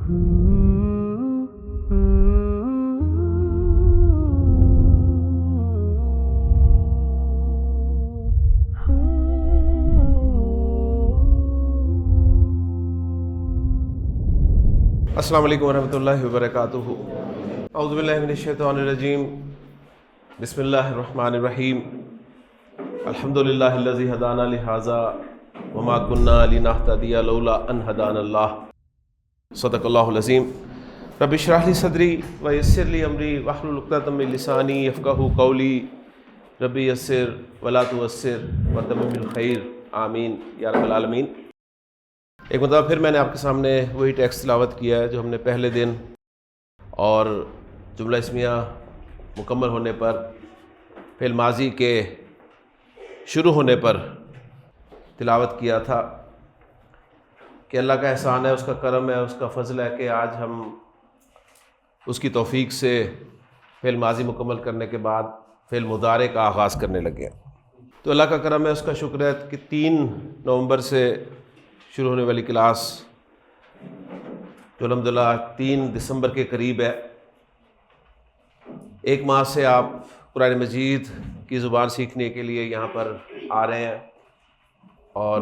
السلام علیکم ورحمۃ اللہ وبرکاتہ۔ اعوذ باللہ من الشیطان الرجیم، بسم اللہ الرحمن الرحیم۔ الحمد للہ الذی ہدانا لہذا وما کننا لنہتدی لولا ان ہدانا اللہ، صدق اللہ العظیم۔ رب اشرح لی صدری ویسر لی امری واحلل عقدۃ من لسانی یفقہوا قولی، رب یسر ولا تعسر وتمم بالخیر، آمین یا رب العالمین۔ ایک مرتبہ پھر میں نے آپ کے سامنے وہی ٹیکسٹ تلاوت کیا ہے جو ہم نے پہلے دن اور جملہ اسمیہ مکمل ہونے پر، فعل ماضی کے شروع ہونے پر تلاوت کیا تھا کہ اللہ کا احسان ہے، اس کا کرم ہے، اس کا فضل ہے کہ آج ہم اس کی توفیق سے فعل ماضی مکمل کرنے کے بعد فعل مضارع کا آغاز کرنے لگے۔ تو اللہ کا کرم ہے، اس کا شکر ہے کہ 3 نومبر سے شروع ہونے والی کلاس جو الحمدللہ 3 دسمبر کے قریب ہے، 1 ماہ سے آپ قرآن مجید کی زبان سیکھنے کے لیے یہاں پر آ رہے ہیں اور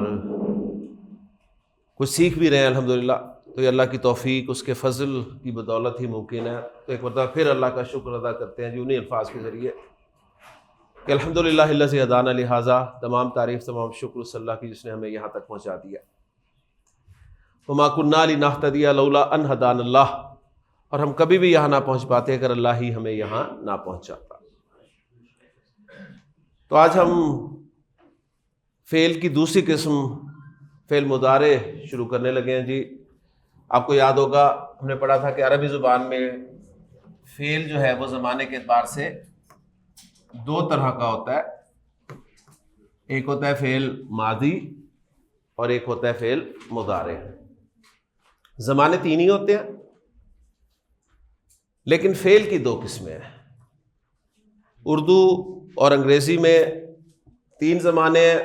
کچھ سیکھ بھی رہے ہیں الحمدللہ۔ تو یہ اللہ کی توفیق، اس کے فضل کی بدولت ہی ممکن ہے۔ تو ایک مرتبہ پھر اللہ کا شکر ادا کرتے ہیں جو انہیں الفاظ کے ذریعے کہ الحمدللہ الذی ہدانا لہذا، تمام تعریف، تمام شکر اس اللہ کی جس نے ہمیں یہاں تک پہنچا دیا۔ وما کننا لنہتدی لولا ان ہدانا اللہ، اور ہم کبھی بھی یہاں نہ پہنچ پاتے اگر اللہ ہی ہمیں یہاں نہ پہنچاتا۔ تو آج ہم فعل کی دوسری قسم فعل مضارع شروع کرنے لگے ہیں۔ جی آپ کو یاد ہوگا ہم نے پڑھا تھا کہ عربی زبان میں فعل جو ہے وہ زمانے کے اعتبار سے 2 طرح کا ہوتا ہے، ایک ہوتا ہے فعل ماضی اور ایک ہوتا ہے فعل مضارع۔ زمانے 3 ہی ہوتے ہیں لیکن فعل کی 2 قسمیں ہیں۔ اردو اور انگریزی میں 3 زمانے ہیں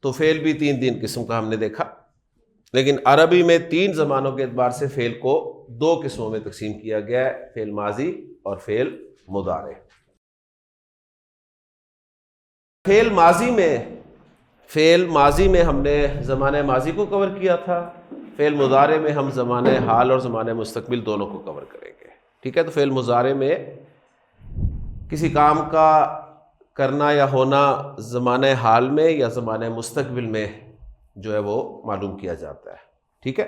تو فعل بھی 3 قسم کا ہم نے دیکھا، لیکن عربی میں 3 زمانوں کے اعتبار سے فعل کو 2 قسموں میں تقسیم کیا گیا ہے، فعل ماضی اور فعل مضارع۔ فعل ماضی میں ہم نے زمانہ ماضی کو کور کیا تھا، فعل مضارع میں ہم زمانہ حال اور زمانہ مستقبل دونوں کو کور کریں گے، ٹھیک ہے؟ تو فعل مضارع میں کسی کام کا کرنا یا ہونا زمانہ حال میں یا زمانہ مستقبل میں جو ہے وہ معلوم کیا جاتا ہے، ٹھیک ہے؟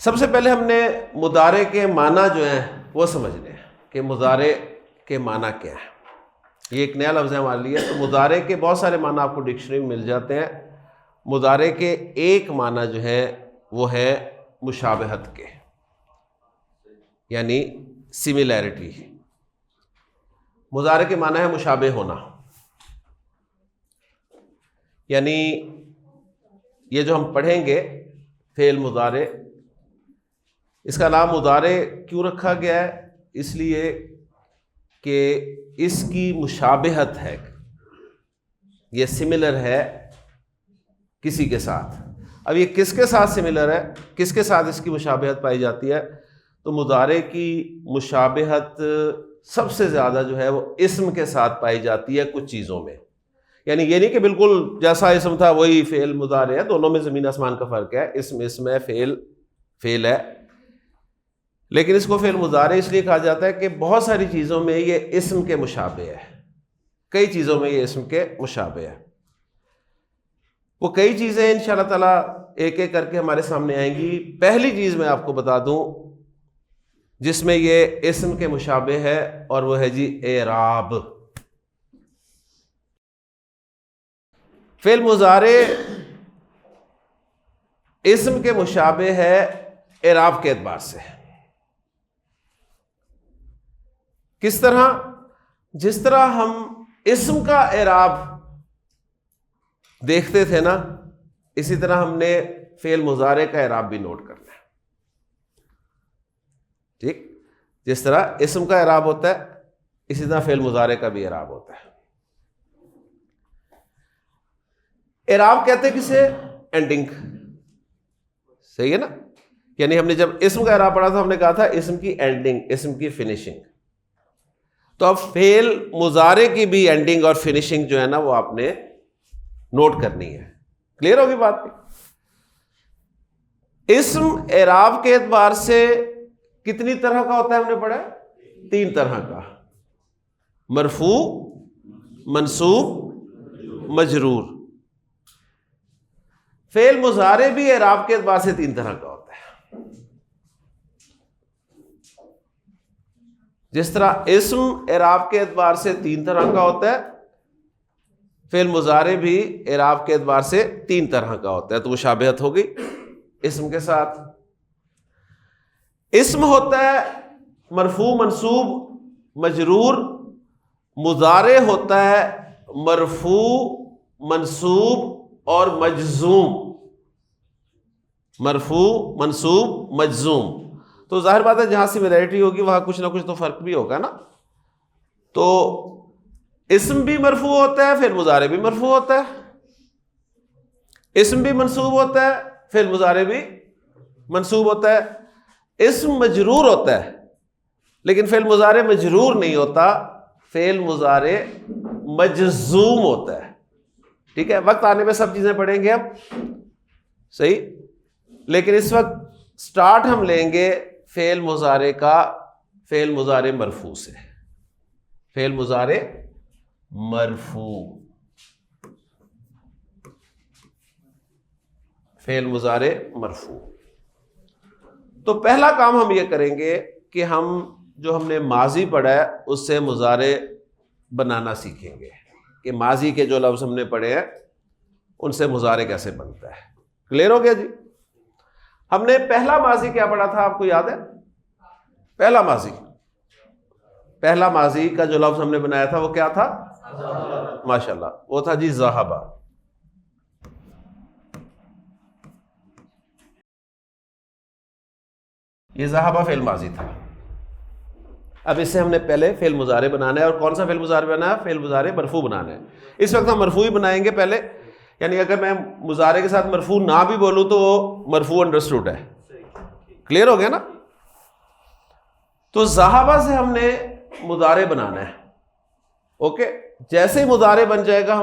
سب سے پہلے ہم نے مضارع کے معنی جو ہیں وہ سمجھنے ہیں کہ مضارع کے معنی کیا ہے۔ یہ ایک نیا لفظ ہے ہمارے لیے۔ تو مضارع کے بہت سارے معنی آپ کو ڈکشنری میں مل جاتے ہیں۔ مضارع کے ایک معنی جو ہے وہ ہے مشابہت کے، یعنی سملیرٹی۔ مضارع کے معنی ہے مشابہ ہونا، یعنی یہ جو ہم پڑھیں گے فعل مضارع، اس کا نام مضارع کیوں رکھا گیا ہے؟ اس لیے کہ اس کی مشابہت ہے، یہ سملر ہے کسی کے ساتھ۔ اب یہ کس کے ساتھ سملر ہے، کس کے ساتھ اس کی مشابہت پائی جاتی ہے؟ تو مضارع کی مشابہت سب سے زیادہ جو ہے وہ اسم کے ساتھ پائی جاتی ہے کچھ چیزوں میں۔ یعنی یہ نہیں کہ بالکل جیسا اسم تھا وہی فعل مضارع ہے، دونوں میں زمین آسمان کا فرق ہے۔ اسم ہے، فعل ہے، لیکن اس کو فعل مضارع اس لیے کہا جاتا ہے کہ بہت ساری چیزوں میں یہ اسم کے مشابہ ہے، کئی چیزوں میں یہ اسم کے مشابہ ہے۔ وہ کئی چیزیں ان شاء اللہ تعالیٰ ایک ایک کر کے ہمارے سامنے آئیں گی۔ پہلی چیز میں آپ کو بتا دوں جس میں یہ اسم کے مشابہ ہے، اور وہ ہے جی اعراب۔ فعل مضارع اسم کے مشابہ ہے اعراب کے اعتبار سے۔ کس طرح؟ جس طرح ہم اسم کا اعراب دیکھتے تھے نا، اسی طرح ہم نے فعل مضارع کا اعراب بھی نوٹ کرنا ہے، ٹھیک؟ جس طرح اسم کا اعراب ہوتا ہے اسی طرح فعل مضارع کا بھی اعراب ہوتا ہے۔ اعراب کہتے ہیں کسے؟ اینڈنگ، صحیح ہے نا؟ یعنی ہم نے جب اسم کا اعراب پڑھا تھا ہم نے کہا تھا اسم کی اینڈنگ، اسم کی فنشنگ. تو اب فعل مضارع کی بھی اینڈنگ اور فنشنگ جو ہے نا وہ آپ نے نوٹ کرنی ہے. کلیئر ہوگی بات؟ اسم اعراب کے اعتبار سے کتنی طرح کا ہوتا ہے ہم نے پڑھا ہے؟ 3 طرح کا. مرفوع، منصوب، مجرور. فعل مضارع بھی اعراب کے اعتبار سے 3 طرح کا ہوتا ہے. جس طرح اسم اعراب کے اعتبار سے 3 طرح کا ہوتا ہے، فعل مضارع بھی اعراب کے اعتبار سے 3 طرح کا ہوتا ہے. تو مشابہت ہو گئی اسم کے ساتھ. اسم ہوتا ہے مرفوع، منصوب، مجرور. مضارع ہوتا ہے مرفوع، منصوب اور مجزوم. مرفوع، منصوب، مجزوم. تو ظاہر بات ہے جہاں سملیرٹی ہوگی وہاں کچھ نہ کچھ تو فرق بھی ہوگا نا. تو اسم بھی مرفوع ہوتا ہے، فعل مضارع بھی مرفوع ہوتا ہے. اسم بھی منصوب ہوتا ہے، فعل مضارع بھی منصوب ہوتا ہے. اسم مجرور ہوتا ہے لیکن فعل مضارع مجرور نہیں ہوتا، فعل مضارع مجزوم ہوتا ہے. ٹھیک ہے، وقت آنے پہ سب چیزیں پڑھیں گے اب. صحیح. لیکن اس وقت سٹارٹ ہم لیں گے فعل مضارع کا فعل مضارع مرفوع سے. فعل مضارع مرفوع، فعل مضارع مرفوع. تو پہلا کام ہم یہ کریں گے کہ ہم جو ہم نے ماضی پڑھا ہے اس سے مضارع بنانا سیکھیں گے کہ ماضی کے جو لفظ ہم نے پڑھے ہیں ان سے مضارع کیسے بنتا ہے. کلیئر ہو گیا جی؟ ہم نے پہلا ماضی کیا پڑھا تھا آپ کو یاد ہے؟ پہلا ماضی کا جو لفظ ہم نے بنایا تھا وہ کیا تھا؟ ماشاءاللہ، وہ تھا جی ذہبا. یہ ذہبا فعل ماضی تھا. اب اس سے ہم نے پہلے فعل مضارع بنانا ہے. اور کون سا فعل مضارع بنانا ہے؟ فعل مضارع مرفوع بنانا ہے. اس وقت ہم مرفوع ہی بنائیں گے پہلے. یعنی اگر میں مضارع کے ساتھ مرفوع نہ بھی بولوں تو وہ مرفوع انڈرسٹوڈ ہے. کلیئر ہو گیا نا؟ تو ذہبا سے ہم نے مضارع بنانا ہے. اوکے، جیسے ہی مضارع بن جائے گا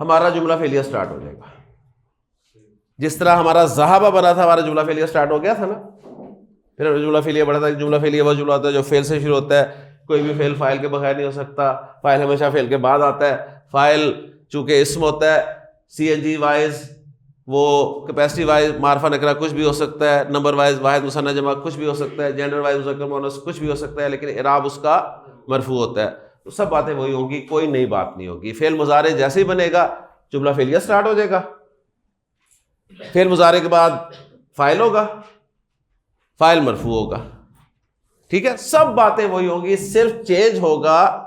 ہمارا جملہ فعلیہ سٹارٹ ہو جائے گا. جس طرح ہمارا ذہبا بنا تھا ہمارا جملہ فعلیہ سٹارٹ ہو گیا تھا نا. پھر جملہ فعلیہ بڑھا تھا. جملہ فعلیہ وہ جملہ ہوتا ہے جو فعل سے شروع ہوتا ہے. کوئی بھی فعل فاعل کے بغیر نہیں ہو سکتا. فاعل ہمیشہ فعل کے بعد آتا ہے. فاعل چونکہ اسم ہوتا ہے سی این جی وائز، وہ کیپیسٹی وائز معرفہ نکرہ کچھ بھی ہو سکتا ہے، نمبر وائز واحد مثنیٰ جمع کچھ بھی ہو سکتا ہے، جینڈر وائز مذکر مؤنث کچھ بھی ہو سکتا ہے، لیکن اعراب اس کا مرفوع ہوتا ہے. تو سب باتیں وہی ہوں گی، کوئی نئی بات نہیں ہوگی. فعل مضارع جیسے ہی بنے گا جملہ فعلیہ سٹارٹ ہو جائے گا. فعل مضارع کے بعد فاعل ہوگا، فاعل مرفوع ہوگا. ٹھیک ہے، سب باتیں وہی ہوں گی، صرف چینج ہوگا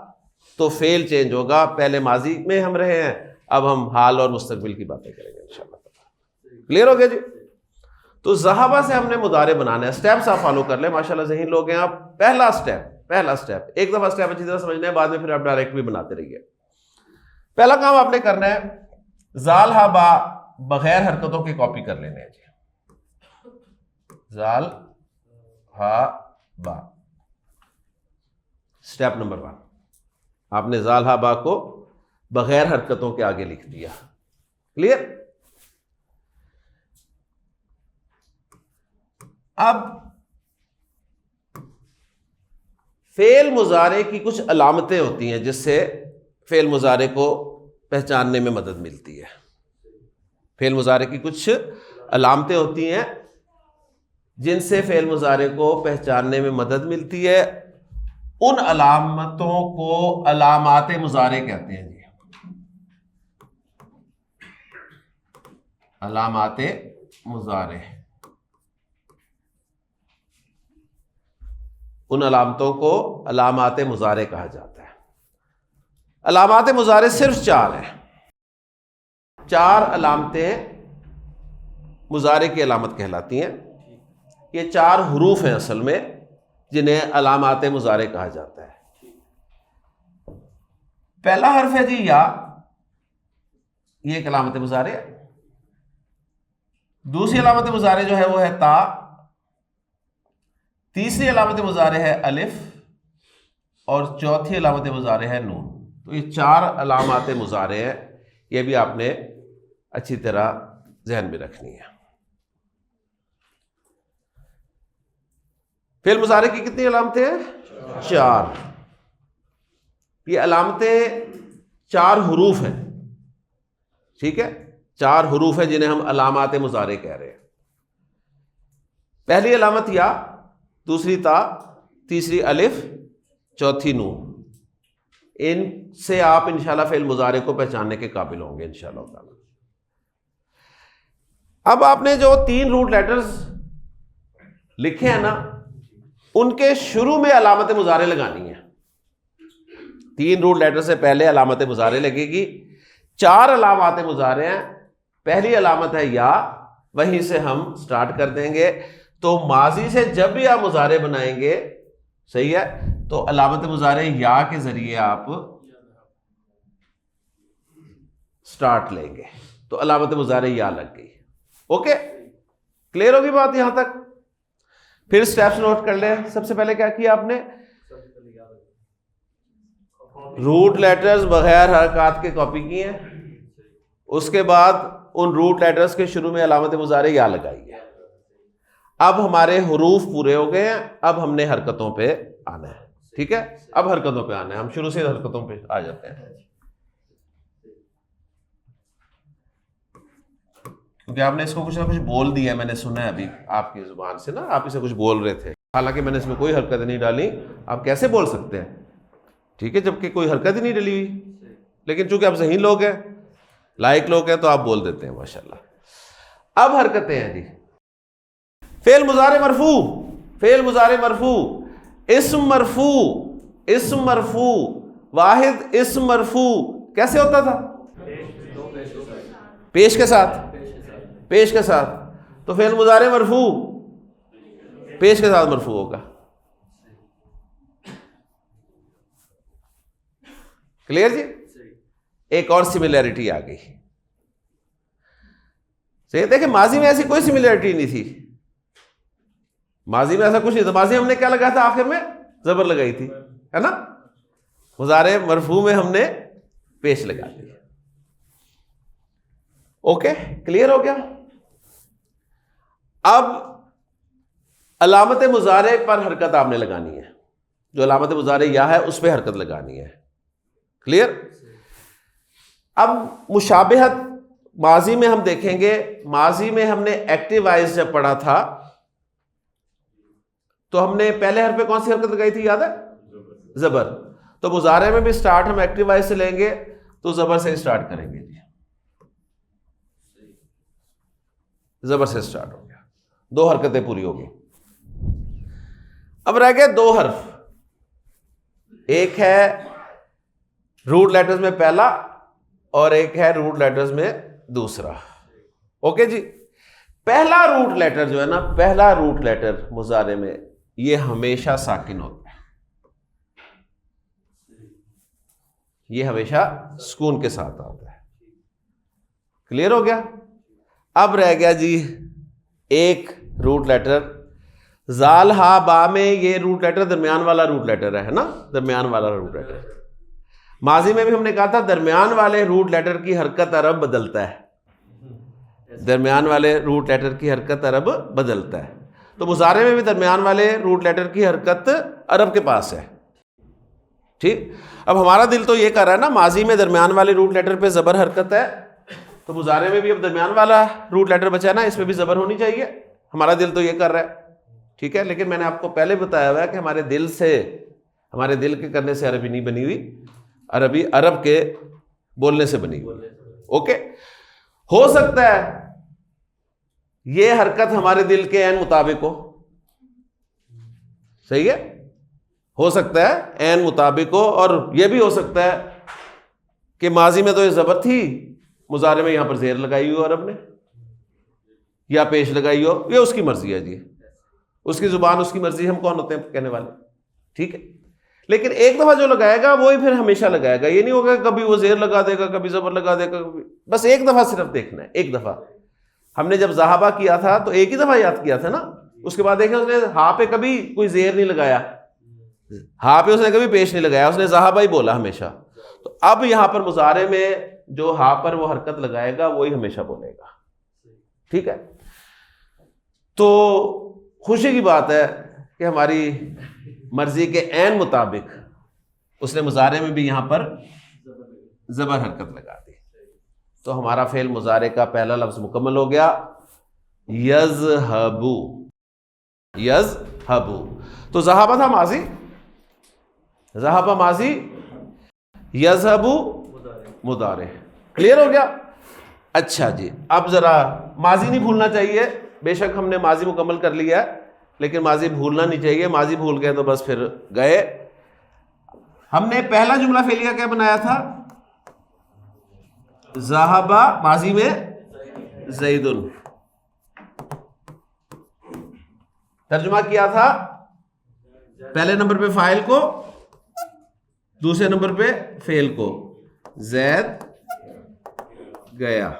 تو فعل چینج ہوگا. پہلے ماضی میں ہم رہے ہیں، اب ہم حال اور مستقبل کی باتیں کریں گے انشاءاللہ. کلیئر ہو گیا جی؟ تو ذہبا سے ہم نے مضارع بنانا ہے. اسٹیپس آپ فالو کر لیں، ماشاءاللہ ذہین لوگ ہیں آپ. پہلا اسٹیپ ایک دفعہ اسٹیپ اچھی طرح سمجھنا ہے، بعد میں پھر آپ ڈائریکٹ بھی بناتے رہیے. پہلا کام آپ نے کرنا ہے زال ہا با بغیر حرکتوں کی کاپی کر لینے ہیں جی. زال ہا با، اسٹیپ نمبر 1. آپ نے زال ہا با کو بغیر حرکتوں کے آگے لکھ دیا. کلیئر؟ اب فعل مضارع کی کچھ علامتیں ہوتی ہیں جس سے فعل مضارع کو پہچاننے میں مدد ملتی ہے. فعل مضارع کی کچھ علامتیں ہوتی ہیں جن سے فعل مضارع کو پہچاننے میں مدد ملتی ہے. ان علامتوں کو علامات مضارع کہتے ہیں جی. علامات مضارع، ان علامتوں کو علامات مضارع کہا جاتا ہے. علامات مضارع صرف 4 ہیں. 4 علامتیں مضارع کی علامت کہلاتی ہیں. یہ 4 حروف ہیں اصل میں جنہیں علامات مضارع کہا جاتا ہے. پہلا حرف ہے جی یا، یہ ایک علامت مضارع ہے. دوسری علامت مضارع جو ہے وہ ہے تا، تیسری علامت مضارع ہے الف، اور چوتھی علامت مضارع ہے نون. تو یہ 4 علامات مضارع ہیں، یہ بھی آپ نے اچھی طرح ذہن میں رکھنی ہے. فعل مضارع کی کتنی علامتیں ہیں؟ 4. یہ علامتیں 4 حروف ہیں، ٹھیک ہے، 4 حروف ہیں جنہیں ہم علامات مضارع کہہ رہے ہیں. پہلی علامت یا، دوسری تا، تیسری الف، چوتھی نون. ان سے آپ انشاءاللہ فعل مضارع کو پہچاننے کے قابل ہوں گے انشاءاللہ تعالی. اب آپ نے جو 3 روٹ لیٹرز لکھے ہیں نا، ان کے شروع میں علامت مضارع لگانی ہے. 3 روٹ لیٹر سے پہلے علامت مضارع لگے گی. 4 علامات مضارع ہیں. پہلی علامت ہے یا، وہیں سے ہم سٹارٹ کر دیں گے. تو ماضی سے جب بھی آپ مضارع بنائیں گے، صحیح ہے، تو علامت مضارع یا کے ذریعے آپ سٹارٹ لیں گے. تو علامت مضارع یا لگ گئی. اوکے، کلیئر ہوگی بات یہاں تک؟ پھر سٹیپس نوٹ کر لیں. سب سے پہلے کیا کیا آپ نے؟ روٹ لیٹرز بغیر حرکات کے کاپی کیے ہیں. اس کے بعد ان روٹ لیٹرز کے شروع میں علامت مضارع یا لگائی ہے. اب ہمارے حروف پورے ہو گئے ہیں. اب ہم نے حرکتوں پہ آنا ہے. ٹھیک ہے، اب حرکتوں پہ آنا ہے. ہم شروع سے حرکتوں پہ آ جاتے ہیں، کیونکہ آپ نے اس کو کچھ نہ کچھ بول دیا ہے. میں نے سنا ہے ابھی آپ کی زبان سے نا، آپ اسے کچھ بول رہے تھے، حالانکہ میں نے اس میں کوئی حرکت نہیں ڈالی. آپ کیسے بول سکتے ہیں؟ ٹھیک ہے، جبکہ کوئی حرکت ہی نہیں ڈلی ہوئی. لیکن چونکہ آپ ذہین لوگ ہیں، لائق لوگ ہیں، تو آپ بول دیتے ہیں ماشاءاللہ. اب حرکتیں ہیں جی. فعل مضارع مرفوع، فعل مضارع مرفوع، اسم مرفوع، اسم مرفوع، واحد اسم مرفوع کیسے ہوتا تھا؟ پیش کے ساتھ، پیش کے ساتھ. تو فعل مضارع مرفوع پیش کے ساتھ مرفوع ہوگا. کلیئر جی؟ ایک اور سملیرٹی آ گئی. صحیح، دیکھیں ماضی میں ایسی کوئی سملیرٹی نہیں تھی. ماضی میں ایسا کچھ نہیں تھا. ماضی میں ہم نے کیا لگایا تھا؟ آخر میں زبر لگائی تھی، ہے نا. مضارع مرفوع میں ہم نے پیش لگا دی. اوکے، کلیئر ہو گیا؟ اب علامت مضارع پر حرکت آپ نے لگانی ہے. جو علامت مضارع یا ہے اس پہ حرکت لگانی ہے. کلیئر؟ اب مشابہت ماضی میں ہم دیکھیں گے. ماضی میں ہم نے ایکٹیو وائز جب پڑھا تھا تو ہم نے پہلے حرف پہ کون سی حرکت لگائی تھی؟ یاد ہے؟ زبر. تو مضارع میں بھی سٹارٹ ہم ایکٹیو وائز سے لیں گے تو زبر سے سٹارٹ کریں گے. زبر سے سٹارٹ ہو گیا. 2 حرکتیں پوری ہو گئی. اب رہ گئے 2 حرف. ایک ہے روٹ لیٹرز میں پہلا اور ایک ہے روٹ لیٹرز میں دوسرا. اوکے جی. پہلا روٹ لیٹر جو ہے نا، پہلا روٹ لیٹر مضارع میں یہ ہمیشہ ساکن ہوتا ہے. یہ ہمیشہ سکون کے ساتھ آتا ہے. کلیئر ہو گیا؟ اب رہ گیا جی ایک روٹ لیٹر. زال ہا با میں یہ روٹ لیٹر درمیان والا روٹ لیٹر ہے نا، درمیان والا روٹ لیٹر. ماضی میں بھی ہم نے کہا تھا درمیان والے روٹ لیٹر کی حرکت عرب بدلتا ہے. درمیان والے روٹ لیٹر کی حرکت عرب بدلتا ہے. تو مضارع میں بھی درمیان والے روٹ لیٹر کی حرکت عرب کے پاس ہے. ٹھیک. اب ہمارا دل تو یہ کر رہا ہے نا، ماضی میں درمیان والے روٹ لیٹر پہ زبر حرکت ہے، تو مضارع میں بھی اب درمیان والا روٹ لیٹر بچا ہے نا، اس میں بھی زبر ہونی چاہیے. ہمارا دل تو یہ کر رہا ہے. ٹھیک ہے، لیکن میں نے آپ کو پہلے بتایا ہوا ہے کہ ہمارے دل سے، ہمارے دل کے کرنے سے عربی نہیں بنی ہوئی. عربی عرب کے بولنے سے بنی ہوئی. اوکے. ہو سکتا ہے یہ حرکت ہمارے دل کے عین مطابق ہو. صحیح ہے، ہو سکتا ہے عین مطابق ہو. اور یہ بھی ہو سکتا ہے کہ ماضی میں تو یہ زبر تھی، مضارع میں یہاں پر زیر لگائی ہو عرب نے، یا پیش لگائی ہو. یہ اس کی مرضی ہے جی، اس کی زبان، اس کی مرضی. ہم کون ہوتے ہیں کہنے والے؟ ٹھیک ہے. لیکن ایک دفعہ جو لگائے گا وہی پھر ہمیشہ لگائے گا. یہ نہیں ہوگا کبھی وہ زیر لگا دے گا، کبھی زبر لگا دے گا. بس ایک دفعہ صرف دیکھنا ہے، ایک دفعہ. ہم نے جب ذہبہ کیا تھا تو ایک ہی دفعہ یاد کیا تھا نا, اس کے بعد دیکھیں اس نے ہاں پہ کبھی کوئی زیر نہیں لگایا, ہاں پہ اس نے کبھی پیش نہیں لگایا, اس نے ذہبہ ہی بولا ہمیشہ. تو اب یہاں پر مضارع میں جو ہاں پر وہ حرکت لگائے گا وہی ہمیشہ بولے گا. ٹھیک ہے, تو خوشی کی بات ہے کہ ہماری مرضی کے عین مطابق اس نے مضارع میں بھی یہاں پر زبر حرکت لگا دی. تو ہمارا فعل مضارع کا پہلا لفظ مکمل ہو گیا, یذہبو. یذہبو تو ذہابہ تھا ماضی, ذہابہ ماضی, یذہبو مضارع. کلیئر ہو گیا؟ اچھا جی, اب ذرا ماضی نہیں بھولنا چاہیے. بے شک ہم نے ماضی مکمل کر لیا ہے لیکن ماضی بھولنا نہیں چاہیے. ماضی بھول گئے تو بس پھر گئے. ہم نے پہلا جملہ فعلیہ کیا بنایا تھا؟ ذہبہ ماضی میں زید. ترجمہ کیا تھا پہلے نمبر پہ فاعل کو, دوسرے نمبر پہ فعل کو, زید گیا.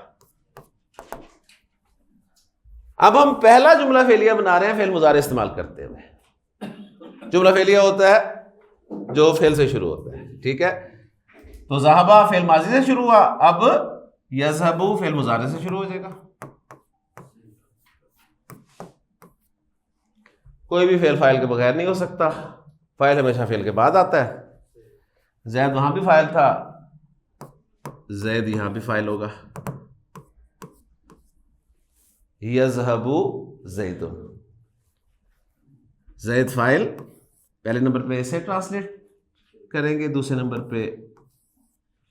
اب ہم پہلا جملہ فعلیہ بنا رہے ہیں فعل مضارع استعمال کرتے ہوئے. جملہ فعلیہ ہوتا ہے جو فعل سے شروع ہوتا ہے. ٹھیک ہے, تو ذہبہ فعل ماضی سے شروع ہوا, اب یذہبو فعل مضارع سے شروع ہو جائے گا. کوئی بھی فعل فاعل کے بغیر نہیں ہو سکتا, فاعل ہمیشہ فعل کے بعد آتا ہے. زید وہاں بھی فاعل تھا, زید یہاں بھی فاعل ہوگا. یذہبو زید, زید فاعل, پہلے نمبر پہ اسے ٹرانسلیٹ کریں گے, دوسرے نمبر پہ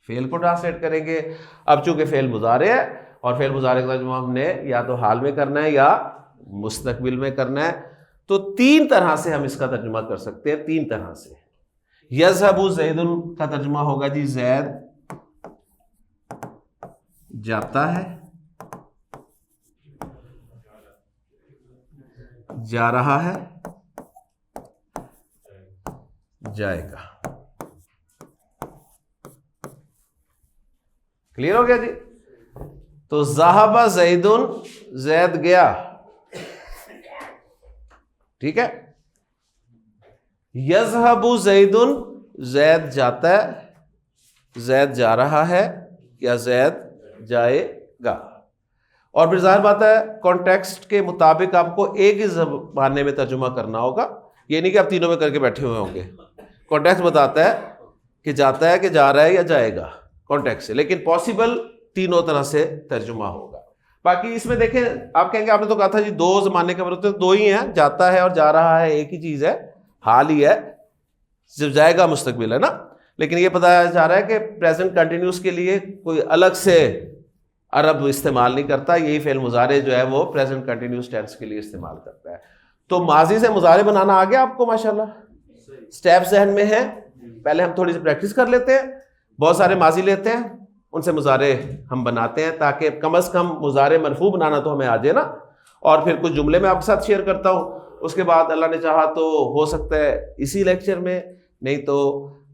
فعل کو ٹرانسلیٹ کریں گے. اب چونکہ فعل مضارع ہے اور فعل مضارع کا ترجمہ ہم نے یا تو حال میں کرنا ہے یا مستقبل میں کرنا ہے, تو تین طرح سے ہم اس کا ترجمہ کر سکتے ہیں. تین طرح سے. یذہبو زید کا ترجمہ ہوگا جی زید جاتا ہے, جا رہا ہے, جائے گا. کلیئر ہو گیا جی؟ تو ذہب زید, زید گیا. ٹھیک ہے, یذہب زید, زید جاتا ہے, زید جا رہا ہے یا زید جائے گا. اور پھر ظاہر بات ہے کانٹیکسٹ کے مطابق آپ کو ایک ہی زبانے میں ترجمہ کرنا ہوگا. یہ نہیں کہ آپ تینوں میں کر کے بیٹھے ہوئے ہوں گے. کانٹیکسٹ بتاتا ہے کہ جاتا ہے, کہ جا رہا ہے یا جائے گا, کانٹیکسٹ سے. لیکن پاسبل تینوں طرح سے ترجمہ ہوگا. باقی اس میں دیکھیں, آپ کہیں گے آپ نے تو کہا تھا جی دو زمانے کے مطلب دو ہی ہیں, جاتا ہے اور جا رہا ہے ایک ہی چیز ہے, حال ہی ہے. جب جائے گا مستقبل ہے نا. لیکن یہ بتایا جا رہا ہے کہ پریزنٹ کنٹینیوس کے لیے کوئی الگ سے عرب استعمال نہیں کرتا. یہی فعل مضارع جو ہے وہ پریزنٹ کنٹینیوس ٹینس کے لیے استعمال کرتا ہے. تو ماضی سے مضارع بنانا آ گیا آپ کو ماشاءاللہ, اسٹیپ ذہن میں ہے. پہلے ہم تھوڑی سی پریکٹس کر لیتے ہیں, بہت سارے ماضی لیتے ہیں, ان سے مضارع ہم بناتے ہیں تاکہ کم از کم مضارع مرفوع بنانا تو ہمیں آ جائے نا. اور پھر کچھ جملے میں آپ کے ساتھ شیئر کرتا ہوں, اس کے بعد اللہ نے چاہا تو ہو سکتا ہے اسی لیکچر میں, نہیں تو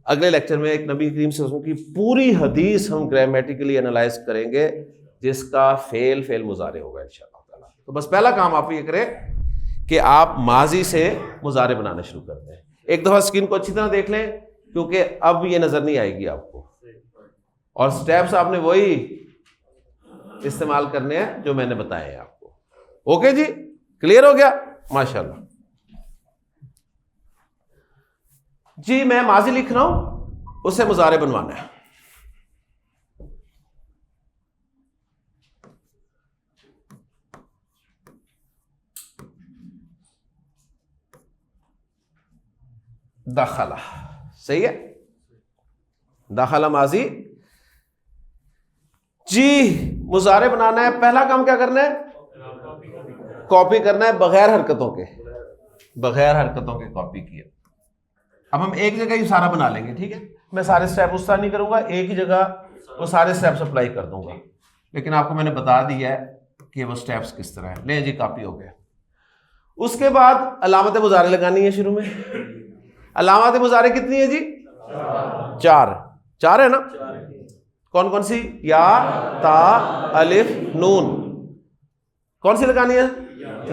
اگلے لیکچر میں ایک نبی کریم صلی اللہ علیہ وسلم کی پوری حدیث ہم گرامیٹیکلی انالائز کریں گے جس کا فعل مضارع ہوگا انشاءاللہ تعالیٰ. تو بس پہلا کام آپ یہ کریں کہ آپ ماضی سے مضارع بنانا شروع کر دیں. ایک دفعہ اسکرین کو اچھی طرح دیکھ لیں کیونکہ اب یہ نظر نہیں آئے گی آپ کو, اور سٹیپس آپ نے وہی استعمال کرنے ہیں جو میں نے بتائے ہیں آپ کو. اوکے جی, کلیئر ہو گیا ماشاءاللہ. جی میں ماضی لکھ رہا ہوں, اس سے مضارع بنوانا ہے. دخلہ, صحیح ہے, دخلہ ماضی. جی مضارع بنانا ہے, پہلا کام کیا کرنا ہے؟ کاپی کرنا ہے بغیر حرکتوں کے, بغیر حرکتوں کے کاپی کیا. اب ہم ایک جگہ ہی سارا بنا لیں گے. ٹھیک ہے, میں سارے اسٹیپ اس طرح نہیں کروں گا, ایک ہی جگہ وہ سارے اسٹیپس اپلائی کر دوں گا. لیکن آپ کو میں نے بتا دیا ہے کہ وہ اسٹیپس کس طرح ہیں. لیں جی کاپی ہو گیا. اس کے بعد علامت مضارع لگانی ہے شروع میں. علامات مضارع کتنی ہے جی؟ چار ہے نا. کون کون سی؟ یا, تا, الف, نون. کون سی لگانی ہے؟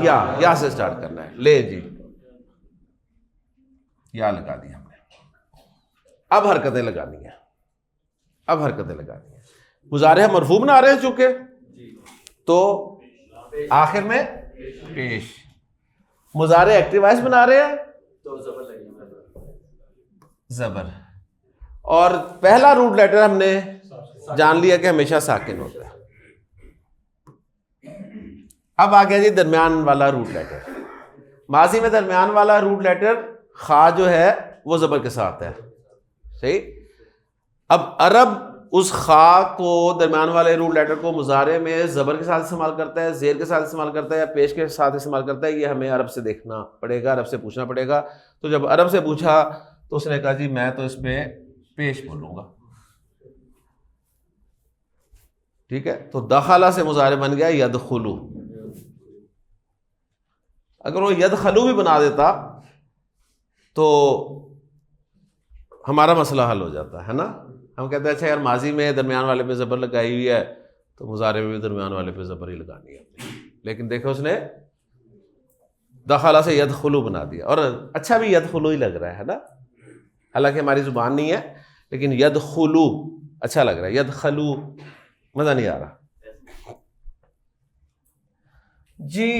یا سے اسٹارٹ کرنا ہے. لے جی یا لگا دیا ہم نے. اب حرکتیں لگانی ہیں. مضارع مرفوع بنا رہے ہیں چونکہ، تو آخر میں پیش. مضارع ایکٹیو وائس بنا رہے ہیں تو زبر. اور پہلا روٹ لیٹر ہم نے جان لیا کہ ہمیشہ ساکن ہوتا ہے. اب آ گیا جی درمیان والا روٹ لیٹر. ماضی میں درمیان والا روٹ لیٹر خا جو ہے وہ زبر کے ساتھ ہے. صحیح. اب عرب اس خا کو، درمیان والے روٹ لیٹر کو مضارع میں زبر کے ساتھ استعمال کرتا ہے، زیر کے ساتھ استعمال کرتا ہے یا پیش کے ساتھ استعمال کرتا ہے، یہ ہمیں عرب سے دیکھنا پڑے گا، عرب سے پوچھنا پڑے گا. تو جب عرب سے پوچھا تو اس نے کہا جی میں تو اس میں پیش بولوں گا. ٹھیک ہے. تو دخلہ سے مضارع بن گیا یدخلو. اگر وہ یدخلو بھی بنا دیتا تو ہمارا مسئلہ حل ہو جاتا ہے نا. ہم کہتے ہیں اچھا یار ماضی میں درمیان والے پہ زبر لگائی ہوئی ہے تو مضارع میں بھی درمیان والے پہ زبر ہی لگانی ہے. لیکن دیکھو اس نے دخلہ سے یدخلو بنا دیا، اور اچھا بھی یدخلو ہی لگ رہا ہے نا. حالانکہ ہماری زبان نہیں ہے لیکن یدخلو اچھا لگ رہا ہے. یدخلو مزہ نہیں آ رہا جی.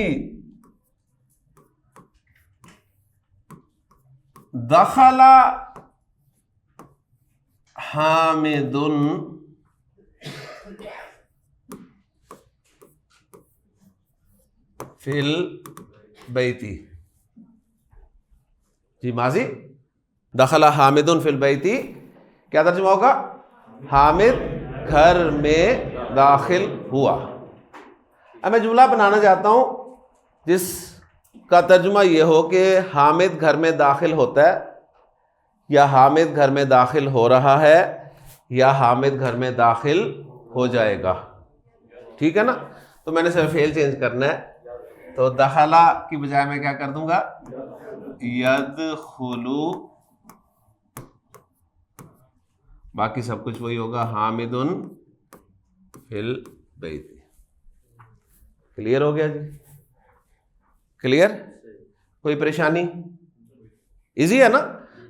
دخل حامد فی البیت. جی ماضی دخل حامد فی البیت کیا ترجمہ ہوگا؟ حامد گھر میں داخل ہوا. اب میں جملہ بنانا چاہتا ہوں جس کا ترجمہ یہ ہو کہ حامد گھر میں داخل ہوتا ہے، یا حامد گھر میں داخل ہو رہا ہے، یا حامد گھر میں داخل ہو جائے گا. ٹھیک ہے نا. تو میں نے صرف فعل چینج کرنا ہے. تو دخلہ کی بجائے میں کیا کر دوں گا؟ یدخلو. باقی سب کچھ وہی ہوگا، حامد فی البیت. کلیئر ہو گیا جی؟ کلیئر؟ کوئی پریشانی؟ ایزی ہے نا.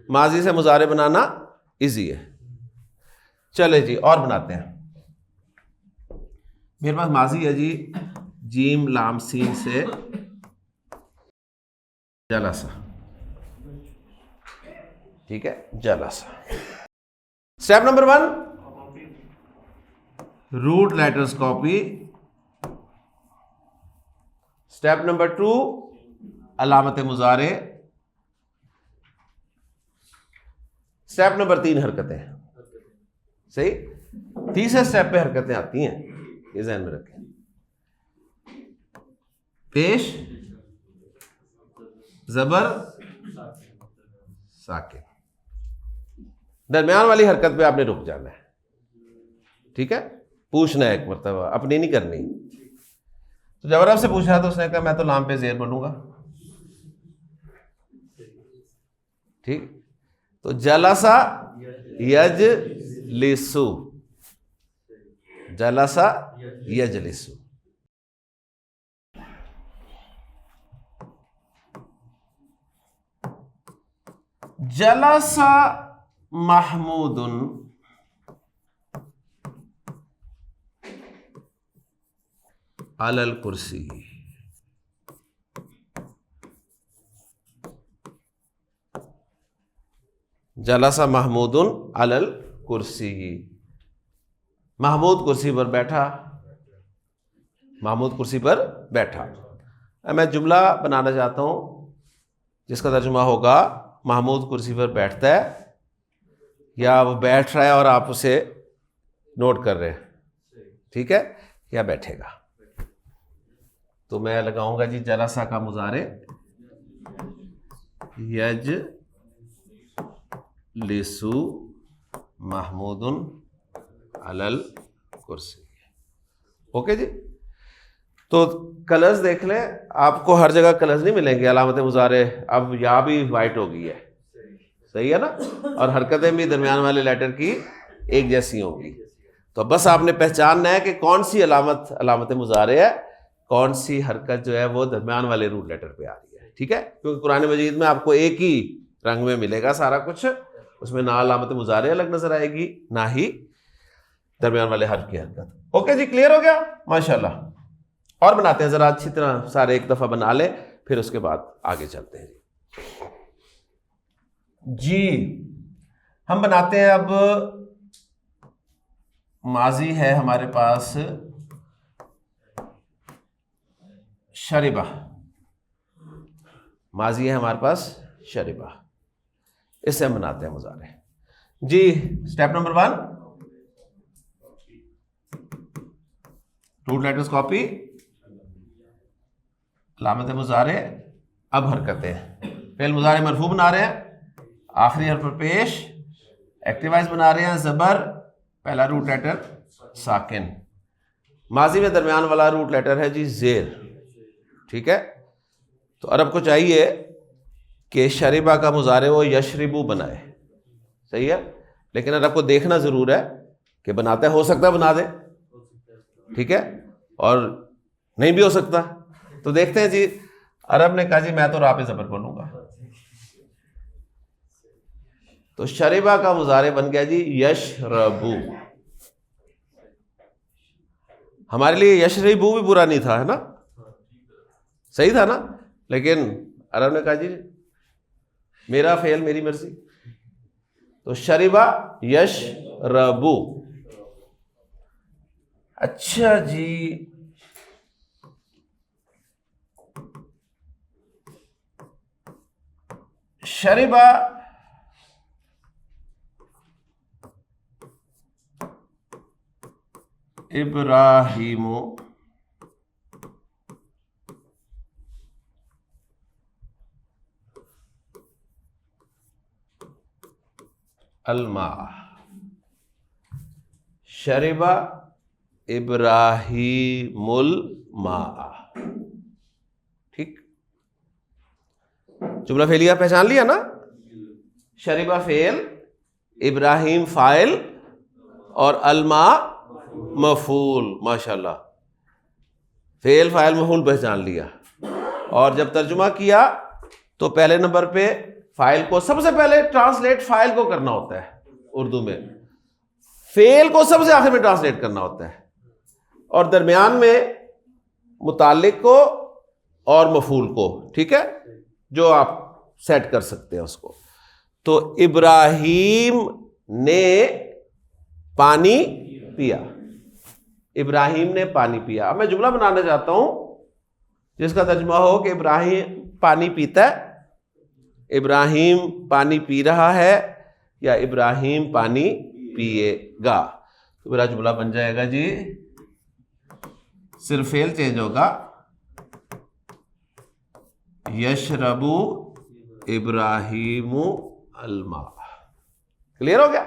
ماضی سے مضارع بنانا ایزی ہے. چلے جی اور بناتے ہیں. میرے پاس ماضی ہے جی جیم لام سین سے جلسہ. ٹھیک ہے جلسہ. Step number 1 root letters copy. Step number 2 علامت مضارع. اسٹیپ نمبر 3 حرکتیں. صحیح. تیسرے اسٹیپ پہ حرکتیں آتی ہیں، یہ ذہن میں رکھیں. پیش زبر ساکن. درمیان والی حرکت پہ آپ نے رک جانا ہے. ٹھیک ہے. پوچھنا ہے ایک مرتبہ، اپنی نہیں کرنی. تو جب عرب سے پوچھا تو اس نے کہا میں تو لام پہ زیر بنوں گا. ٹھیک. تو جلسہ یجلسو. جلسہ یجلسو. جلسہ محمود علی الکرسی. جلسہ محمود علی الکرسی. محمود کرسی پر بیٹھا. محمود کرسی پر بیٹھا. میں جملہ بنانا چاہتا ہوں جس کا ترجمہ ہوگا محمود کرسی پر بیٹھتا ہے، یا وہ بیٹھ رہا ہے اور آپ اسے نوٹ کر رہے ہیں. ٹھیک ہے. یا بیٹھے گا. تو میں لگاؤں گا جی جلسہ کا مضارع یجلسو محمود علی الکرسی. اوکے جی. تو کلرز دیکھ لیں. آپ کو ہر جگہ کلرز نہیں ملیں گے. علامت مضارع اب یا بھی وائٹ ہو گئی ہے. صحیح ہے نا. اور حرکتیں بھی درمیان والے لیٹر کی ایک جیسی ہوں گی. تو بس آپ نے پہچاننا ہے کہ کون سی علامت مضارع ہے، کون سی حرکت جو ہے وہ درمیان والے روٹ لیٹر پہ آ رہی ہے. ٹھیک ہے, کیونکہ قرآن مجید میں آپ کو ایک ہی رنگ میں ملے گا سارا کچھ, اس میں نہ علامت مضارع الگ نظر آئے گی نہ ہی درمیان والے حرف کی حرکت. اوکے جی, کلیئر ہو گیا ماشاءاللہ. اور بناتے ہیں ذرا اچھی طرح سارے ایک دفعہ بنا لیں, پھر اس کے بعد آگے چلتے ہیں. جی ہم بناتے ہیں اب, ماضی ہے ہمارے پاس شربہ, ماضی ہے ہمارے پاس شربہ, اس سے ہم بناتے ہیں مضارع. جی step number 1, root letters copy, علامت مضارع. اب حرکتیں, فعل مضارع مرفوع بنا رہے ہیں, آخری حرف پر پیش, ایکٹیو وائس بنا رہے ہیں, زبر, پہلا روٹ لیٹر ساکن. ماضی میں درمیان والا روٹ لیٹر ہے جی زیر. ٹھیک ہے, تو عرب کو چاہیے کہ شربہ کا مضارع وہ یشربو بنائے. صحیح ہے, لیکن عرب کو دیکھنا ضرور ہے کہ بناتا ہے, ہو سکتا ہے بنا دے, ٹھیک ہے, اور نہیں بھی ہو سکتا. تو دیکھتے ہیں جی, عرب نے کہا جی میں تو را پہ زبر بولوں گا, تو شربہ کا مضارع بن گیا جی یشربو. ہمارے لیے یشربو بھی برا نہیں تھا, ہے نا, صحیح تھا نا, لیکن عرب نے کہا جی میرا فعل میری مرضی, تو شربہ یشربو. اچھا جی, شربہ ابراہیم الماء. شربہ ابراہیم الماء. ٹھیک, جملہ فعلیہ پہچان لیا نا, شربہ فعل, ابراہیم فاعل, اور الماء مفعول. ماشاءاللہ, فعل فاعل مفعول پہچان لیا. اور جب ترجمہ کیا تو پہلے نمبر پہ فاعل کو سب سے پہلے ٹرانسلیٹ فاعل کو کرنا ہوتا ہے اردو میں, فعل کو سب سے آخر میں ٹرانسلیٹ کرنا ہوتا ہے, اور درمیان میں متعلق کو اور مفعول کو. ٹھیک ہے, جو آپ سیٹ کر سکتے ہیں اس کو. تو ابراہیم نے پانی پیا, ابراہیم نے پانی پیا. اب میں جملہ بنانا چاہتا ہوں جس کا ترجمہ ہو کہ ابراہیم پانی پیتا ہے, ابراہیم پانی پی رہا ہے, یا ابراہیم پانی پیے گا. تو میرا جملہ بن جائے گا جی, صرف فعل چینج ہوگا, یشربو ابراہیم الماء. کلیئر ہو گیا؟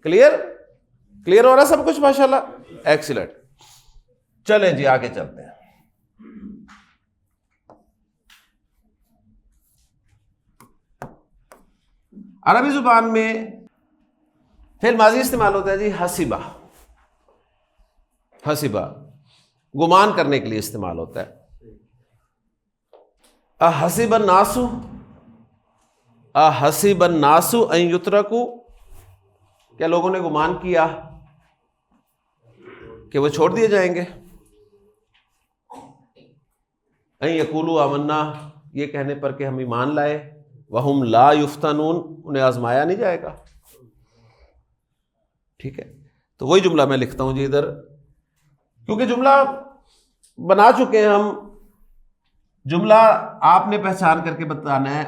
کلیئر ہو رہا سب کچھ ماشاءاللہ, ایکسیلنٹ. چلیں جی آگے چلتے ہیں. عربی زبان میں فعل ماضی استعمال ہوتا ہے جی حسبہ. حسبہ گمان کرنے کے لیے استعمال ہوتا ہے. احسب الناس, احسب الناس ان یترکوا, کیا لوگوں نے گمان کیا کہ وہ چھوڑ دیے جائیں گے؟ ان یقولوا آمنا, یہ کہنے پر کہ ہم ایمان لائے, وہم لا یفتنون, انہیں آزمایا نہیں جائے گا. ٹھیک ہے, تو وہی جملہ میں لکھتا ہوں جی ادھر, کیونکہ جملہ بنا چکے ہیں ہم. جملہ آپ نے پہچان کر کے بتانا ہے.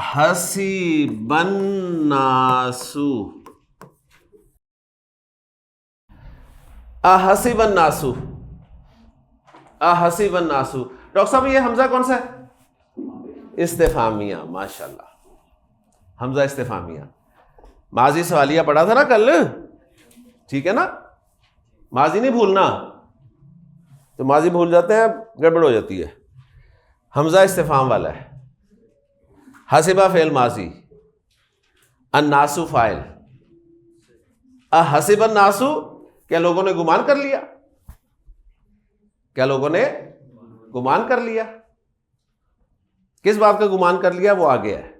حسب الناس, احسب الناس, احسب الناس. ڈاکٹر صاحب یہ حمزہ کون سا ہے؟ استفہامیہ. ماشاءاللہ, حمزہ استفہامیہ. ماضی سوالیہ پڑھا تھا نا کل, ٹھیک ہے نا, ماضی نہیں بھولنا, تو ماضی بھول جاتے ہیں گڑبڑ ہو جاتی ہے. حمزہ استفہام والا ہے. حسبہ فعل ماضی, الناس فاعل, احسب الناس، کیا لوگوں نے گمان کر لیا؟ کیا لوگوں نے گمان کر لیا؟ کس بات کا گمان کر لیا؟ وہ آگے ہے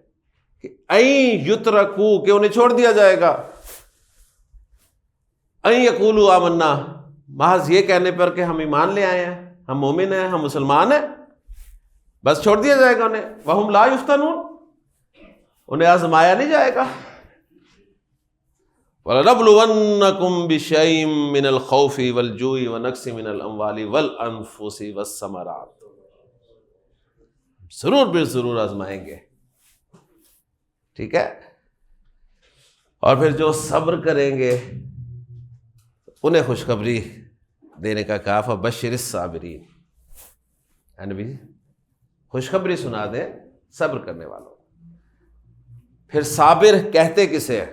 کہ این یترکو، کہ انہیں چھوڑ دیا جائے گا، این یقولوا آمنا، محض یہ کہنے پر کہ ہم ایمان لے آئے ہیں، ہم مومن ہیں، ہم مسلمان ہیں، بس چھوڑ دیا جائے گا انہیں۔ وہم لا یفتنون، انہیں آزمایا نہیں جائے گا۔ وَلَنَبْلُوَنَّكُمْ بِشَيْءٍ مِّنَ الْخَوْفِ وَالْجُوعِ وَنَقْصٍ مِّنَ الْأَمْوَالِ وَالْأَنفُسِ وَالثَّمَرَاتِ، ضرور بالضرور آزمائیں گے، ٹھیک ہے۔ اور پھر جو صبر کریں گے انہیں خوشخبری دینے کا کہا، فَبَشِّرِ الصَّابِرِينَ، اے نبی خوشخبری سنا دیں صبر کرنے والوں۔ پھر صابر کہتے کسے ہیں؟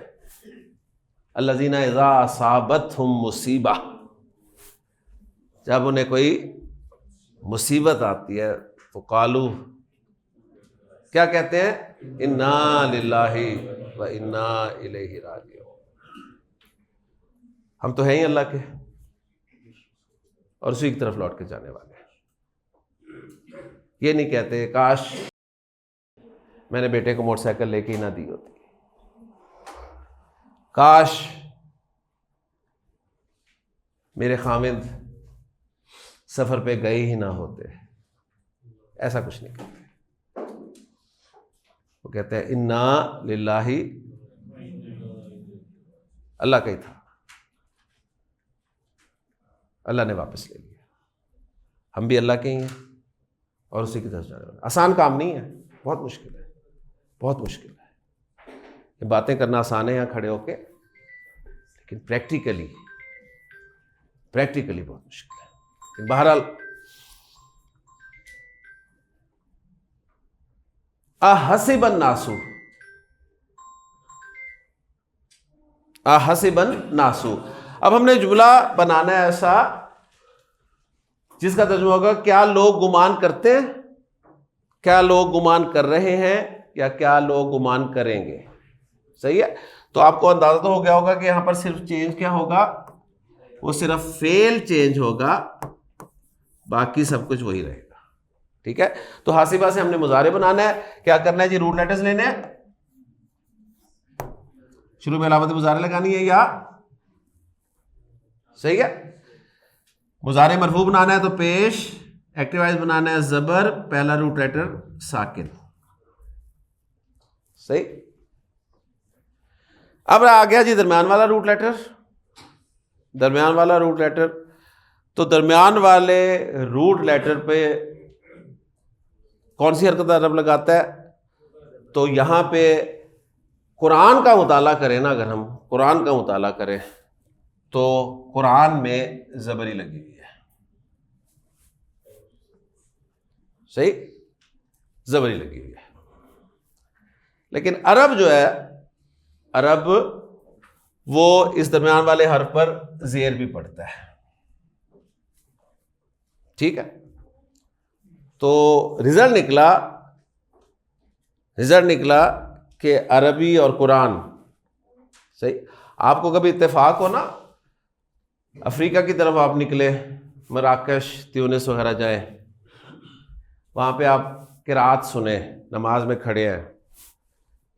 الذین اذا اصابتہم مصیبہ، جب انہیں کوئی مصیبت آتی ہے تو قالو، کیا کہتے ہیں؟ انا للہ و انا الیہ راجعون، ہم تو ہیں ہی اللہ کے اور اسی کی طرف لوٹ کے جانے والے ہیں۔ یہ نہیں کہتے کاش میں نے بیٹے کو موٹر سائیکل لے کے ہی نہ دی ہوتی، کاش میرے خامد سفر پہ گئے ہی نہ ہوتے، ایسا کچھ نہیں کہتے۔ وہ کہتے ہیں انا للہ، اللہ کا ہی تھا، اللہ نے واپس لے لیا، ہم بھی اللہ کے ہی ہیں اور اسی کی طرف جانے والے۔ آسان کام نہیں ہے، بہت مشکل ہے، بہت مشکل ہے۔ یہ باتیں کرنا آسان ہے یہاں کھڑے ہو کے، لیکن پریکٹیکلی بہت مشکل ہے۔ بہرحال احسب الناس، احسب الناس، اب ہم نے جملہ بنانا ہے ایسا جس کا ترجمہ ہوگا کیا لوگ گمان کرتے ہیں، کیا لوگ گمان کر رہے ہیں، یا کیا لوگ گمان کریں گے۔ صحیح ہے؟ تو آپ کو اندازہ تو ہو گیا ہوگا کہ یہاں پر صرف چینج کیا ہوگا، وہ صرف فعل چینج ہوگا، باقی سب کچھ وہی رہے گا، ٹھیک ہے۔ تو حاسبہ سے ہم نے مضارع بنانا ہے، کیا کرنا ہے جی؟ روٹ لیٹرز لینے ہیں، شروع میں علامت مضارع لگانی ہے یا، صحیح ہے۔ مضارع مرفوع بنانا ہے تو پیش ایکٹیو وائز بنانا ہے زبر، پہلا روٹ لیٹر ساکن، صحیح۔ اب آ گیا جی درمیان والا روٹ لیٹر، درمیان والا روٹ لیٹر، تو درمیان والے روٹ لیٹر پہ کون سی حرکت عرب لگاتا ہے؟ تو یہاں پہ قرآن کا مطالعہ کریں نا، اگر ہم قرآن کا مطالعہ کریں تو قرآن میں زبری لگی ہوئی ہے، صحیح، زبری لگی ہوئی ہے۔ لیکن عرب جو ہے، عرب وہ اس درمیان والے حرف پر زیر بھی پڑتا ہے، ٹھیک ہے۔ تو رزلٹ نکلا کہ عربی اور قرآن، صحیح۔ آپ کو کبھی اتفاق ہو نا، افریقہ کی طرف آپ نکلے، مراکش، تیونس وغیرہ جائیں، وہاں پہ آپ قرات سنیں، نماز میں کھڑے ہیں،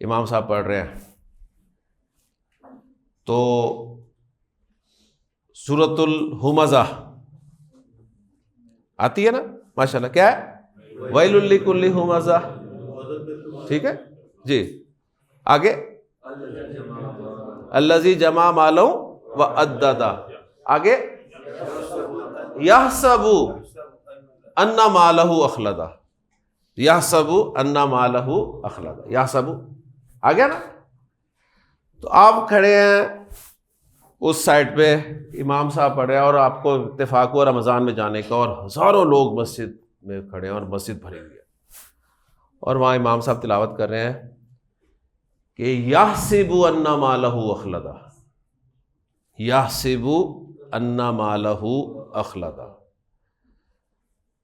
امام صاحب پڑھ رہے ہیں، تو سورۃ الہمزہ آتی ہے نا، ماشاءاللہ، کیا ہے؟ ویل لکل ہمزہ، ٹھیک ہے جی۔ آگے الذی جمع مالا وعددہ، آگے یحسب ان مالہ اخلدہ، یحسب ان مالہ اخلدہ، یحسب آ گیا نا۔ تو آپ کھڑے ہیں اس سائڈ پہ، امام صاحب پڑھ رہے ہیں، اور آپ کو اتفاق ہوا رمضان میں جانے کا، اور ہزاروں لوگ مسجد میں کھڑے ہیں اور مسجد بھری ہوئی ہے، اور وہاں امام صاحب تلاوت کر رہے ہیں کہ یحسب ان مالہ اخلدہ، یحسب ان مالہ اخلدہ۔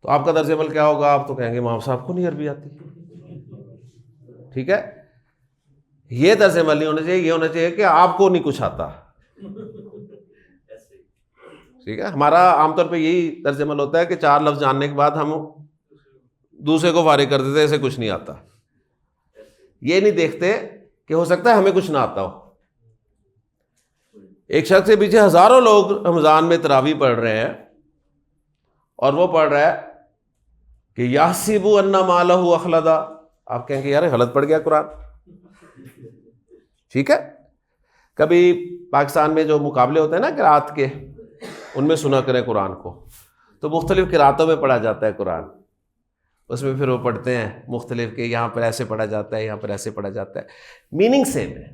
تو آپ کا طرز عمل کیا ہوگا؟ آپ تو کہیں گے امام صاحب کو نہیں عربی آتی، ٹھیک ہے۔ یہ طرز عمل نہیں ہونا چاہیے، یہ ہونا چاہیے کہ آپ کو نہیں کچھ آتا، ٹھیک ہے. ہمارا عام طور پہ یہی طرز عمل ہوتا ہے کہ 4 لفظ جاننے کے بعد ہم دوسرے کو فارغ کر دیتے اسے کچھ نہیں آتا. یہ نہیں دیکھتے کہ ہو سکتا ہے ہمیں کچھ نہ آتا ہو. ایک شخص کے پیچھے ہزاروں لوگ رمضان میں تراویح پڑھ رہے ہیں اور وہ پڑھ رہا ہے کہ یحسب ان مالہ اخلدا. آپ کہیں گے یار غلط پڑھ گیا قرآن. ٹھیک ہے, کبھی پاکستان میں جو مقابلے ہوتے ہیں نا قرات کے, ان میں سنا کریں قرآن کو, تو مختلف قراتوں میں پڑھا جاتا ہے قرآن. اس میں پھر وہ پڑھتے ہیں مختلف کہ یہاں پر ایسے پڑھا جاتا ہے, یہاں پر ایسے پڑھا جاتا ہے. میننگ سیم ہے,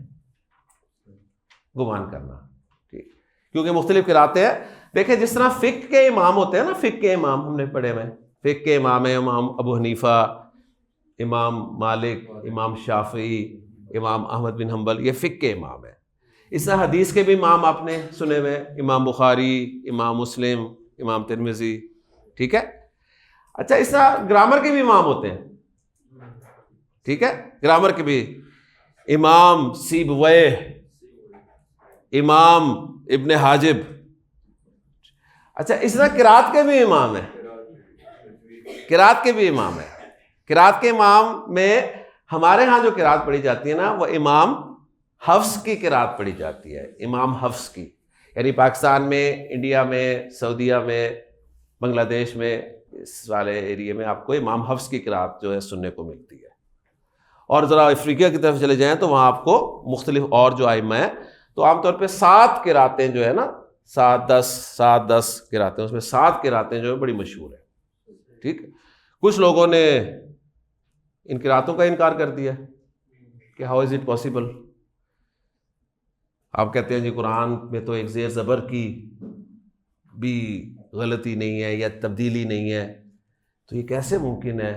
گمان کرنا. ٹھیک, کیونکہ مختلف قراتیں ہیں. دیکھیں جس طرح فقہ کے امام ہوتے ہیں نا, فقہ کے امام ہم نے پڑھے ہوئے, فقہ کے امام ہیں امام ابو حنیفہ, امام مالک, امام شافعی, امام احمد بن حنبل, یہ فقہ کے امام ہیں. اس طرح حدیث کے بھی امام آپ نے سنے ہوئے, امام بخاری, امام مسلم, امام ترمذی. ٹھیک ہے. اچھا, اس طرح گرامر کے بھی امام ہوتے ہیں. ٹھیک ہے, گرامر کے بھی امام سیبویہ, امام ابن حاجب. اچھا, اس طرح قرات کے بھی امام ہیں, قرات کے بھی امام ہیں. قرات کے امام میں ہمارے ہاں جو قرات پڑھی جاتی ہے نا, وہ امام حفص کی قرات پڑھی جاتی ہے, امام حفص کی. یعنی پاکستان میں, انڈیا میں, سعودیہ میں, بنگلہ دیش میں, اس والے ایریے میں آپ کو امام حفص کی قرات جو ہے سننے کو ملتی ہے. اور ذرا افریقہ کی طرف چلے جائیں تو وہاں آپ کو مختلف اور جو ائمہ ہیں, تو عام طور پہ 7 قراتیں جو ہے نا, 7-10 قراتیں, اس میں 7 قراتیں جو ہیں بڑی مشہور ہیں. ٹھیک, کچھ لوگوں نے ان قراتوں کا انکار کر دیا کہ ہاؤ از اٹ پاسبل. آپ کہتے ہیں جی قرآن میں تو ایک زیر زبر کی بھی غلطی نہیں ہے یا تبدیلی نہیں ہے, تو یہ کیسے ممکن ہے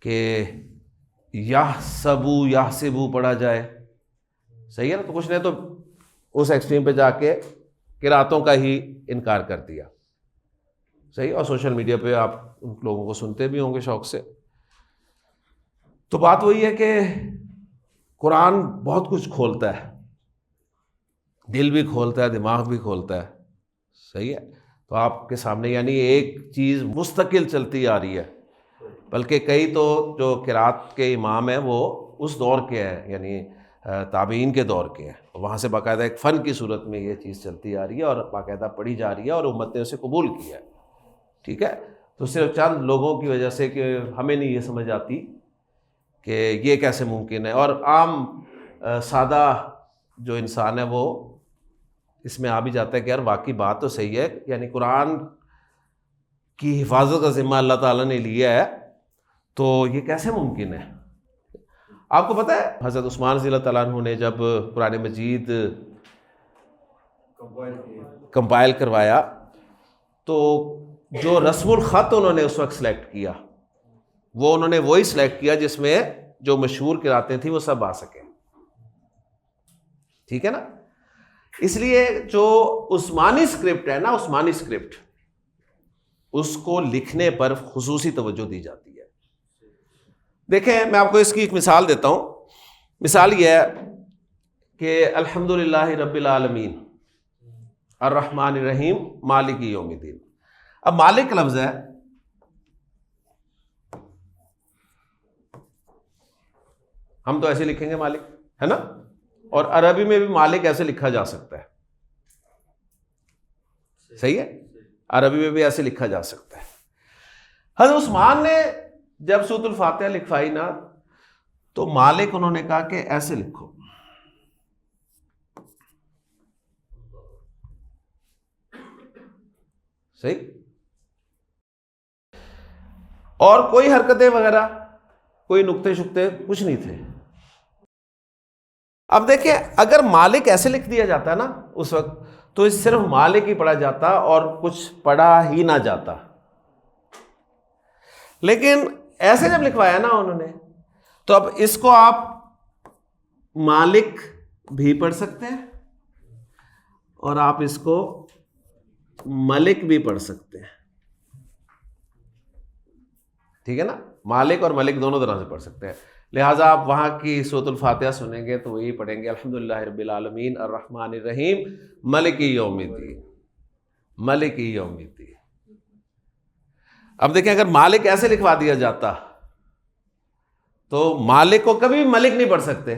کہ یحسبو یحسبو پڑھا جائے. صحیح ہے نا. تو کچھ نے تو اس ایکسٹریم پہ جا کے قراتوں کا ہی انکار کر دیا. صحیح, اور سوشل میڈیا پہ آپ ان لوگوں کو سنتے بھی ہوں گے شوق سے. تو بات وہی ہے کہ قرآن بہت کچھ کھولتا ہے, دل بھی کھولتا ہے, دماغ بھی کھولتا ہے. صحیح ہے. تو آپ کے سامنے یعنی ایک چیز مستقل چلتی آ رہی ہے, بلکہ کئی تو جو قرات کے امام ہیں وہ اس دور کے ہیں, یعنی تابعین کے دور کے ہیں. وہاں سے باقاعدہ ایک فن کی صورت میں یہ چیز چلتی آ رہی ہے اور باقاعدہ پڑھی جا رہی ہے اور امت نے اسے قبول کیا ہے. ٹھیک ہے. تو صرف چند لوگوں کی وجہ سے کہ ہمیں نہیں یہ سمجھ آتی کہ یہ کیسے ممکن ہے, اور عام سادہ جو انسان ہے وہ اس میں آ بھی جاتا ہے کہ یار واقعی بات تو صحیح ہے, یعنی قرآن کی حفاظت کا ذمہ اللہ تعالیٰ نے لیا ہے, تو یہ کیسے ممکن ہے. آپ کو پتہ ہے حضرت عثمان رضی اللہ تعالیٰ عنہ نے جب قرآن مجید کمپائل کروایا تو جو رسم الخط انہوں نے اس وقت سلیکٹ کیا, وہ انہوں نے وہی سلیکٹ کیا جس میں جو مشہور قراتیں تھیں وہ سب آ سکیں. ٹھیک ہے نا. اس لیے جو عثمانی اسکرپٹ ہے نا, عثمانی اسکرپٹ, اس کو لکھنے پر خصوصی توجہ دی جاتی ہے. دیکھیں میں آپ کو اس کی ایک مثال دیتا ہوں. مثال یہ ہے کہ الحمدللہ رب العالمین الرحمن الرحیم مالک یوم الدین. اب مالک لفظ ہے, ہم تو ایسے لکھیں گے مالک, ہے نا, اور عربی میں بھی مالک ایسے لکھا جا سکتا ہے. صحیح ہے, عربی میں بھی ایسے لکھا جا سکتا ہے. حضرت عثمان نے جب سورۃ الفاتحہ لکھوائی نا, تو مالک انہوں نے کہا کہ ایسے لکھو. صحیح, اور کوئی حرکتیں وغیرہ, کوئی نقطے شکتے کچھ نہیں تھے. اب دیکھیں اگر مالک ایسے لکھ دیا جاتا نا اس وقت, تو صرف مالک ہی پڑھا جاتا اور کچھ پڑھا ہی نہ جاتا. لیکن ایسے جب لکھوایا نا انہوں نے, تو اب اس کو آپ مالک بھی پڑھ سکتے ہیں اور آپ اس کو ملک بھی پڑھ سکتے ہیں. ٹھیک ہے نا, مالک اور ملک دونوں طرح سے پڑھ سکتے ہیں. لہٰذا آپ وہاں کی سورۃ الفاتحہ سنیں گے تو وہی پڑھیں گے الحمدللہ رب العالمین الرحمن الرحیم مالک یوم الدین، مالک یوم الدین۔ اب دیکھیں اگر مالک ایسے لکھوا دیا جاتا تو مالک کو کبھی ملک نہیں پڑھ سکتے،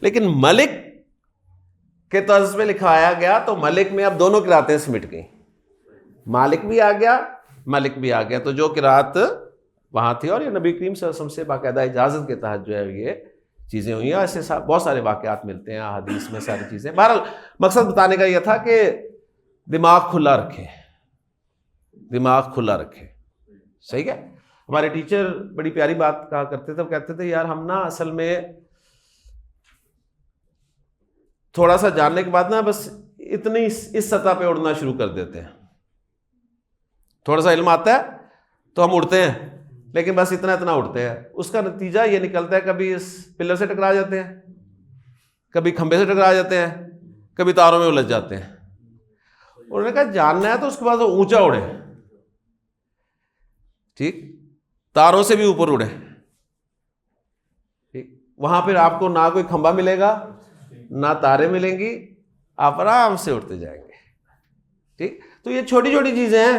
لیکن ملک کے طرز میں لکھوایا گیا تو ملک میں اب دونوں قراتیں سمٹ گئیں، مالک بھی آ گیا ملک بھی آ گیا۔ تو جو قرات وہاں تھی، اور یہ نبی کریم صلی اللہ علیہ وسلم سے باقاعدہ اجازت کے تحت جو ہے یہ چیزیں ہوئی ہیں، ایسے بہت سارے واقعات ملتے ہیں حدیث میں ساری چیزیں۔ بہرحال مقصد بتانے کا یہ تھا کہ دماغ کھلا رکھیں، دماغ کھلا رکھیں، صحیح ہے۔ ہمارے ٹیچر بڑی پیاری بات کہا کرتے تھے، وہ کہتے تھے یار ہم نا اصل میں تھوڑا سا جاننے کے بعد نا بس اتنی اس سطح پہ اڑنا شروع کر دیتے ہیں، تھوڑا سا علم آتا ہے تو ہم اڑتے ہیں، لیکن بس اتنا اڑتے ہیں، اس کا نتیجہ یہ نکلتا ہے کبھی اس پلر سے ٹکرا جاتے ہیں، کبھی کھمبے سے ٹکرا جاتے ہیں، کبھی تاروں میں الجھ جاتے ہیں۔ انہوں نے کہا جاننا ہے تو اس کے بعد وہ اونچا اڑے، ٹھیک، تاروں سے بھی اوپر اڑے، ٹھیک، وہاں پھر آپ کو نہ کوئی کھمبا ملے گا نہ تارے ملیں گی، آپ آرام سے اڑتے جائیں گے، ٹھیک۔ تو یہ چھوٹی چھوٹی چیزیں ہیں،